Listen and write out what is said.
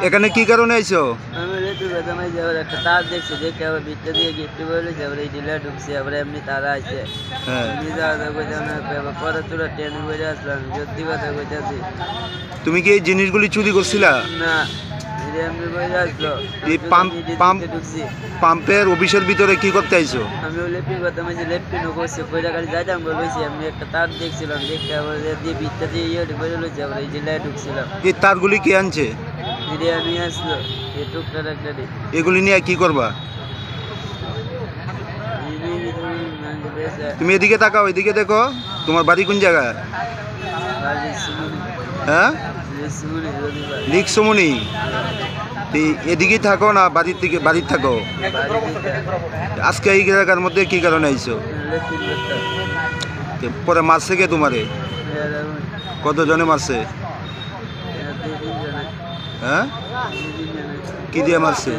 এখানে কি কারণে আইছো? আমি লেটু বেদমাই যাওয়ার একটা তার দেখছি দেখে আবার ভিতরে দিয়ে গিফট বলেছে আবার এই ডিলার ঢুকছে আবার এমনি তারা আছে হ্যাঁ, পরে তোরা ট্রেন করে আসলাম সত্যি কথা কইতাছি তুমি কি এই জিনিসগুলি চুরি করছিলা? না এটা এমনি করে আসলো এই পাম্প ঢুকছি পাম্পের অফিসের ভিতরে কি করতে আইছো? আমি ও লেপি বেদমাই যে লেপি নো করছে কইরা গাড়ি যাইতাম বলেছি এমনি একটা তার দেখছিলাম দেখে আবার দিয়ে ভিতরে দিয়ে ইয়ে বলে লইছে আবার এই ডিলার ঢুকছিলাম এই তারগুলি কে আনছে? বিরিয়ানি আসলো এই টুকটা একটা এগুলি নিয়ে কি করবা? তুমি এদিকে তাকাও, এদিকে দেখো। তোমার বাড়ি কোন জায়গায়? হ্যাঁ, লিকসমনি। এদিকেই থাকো না বাড়ির থাকো? আজকে এই জায়গার মধ্যে কি কারণে আইছো? পরে মারছে কে তোমারে? কতজনে মারছে? হ্যাঁ, কি দিয়ে মারছে?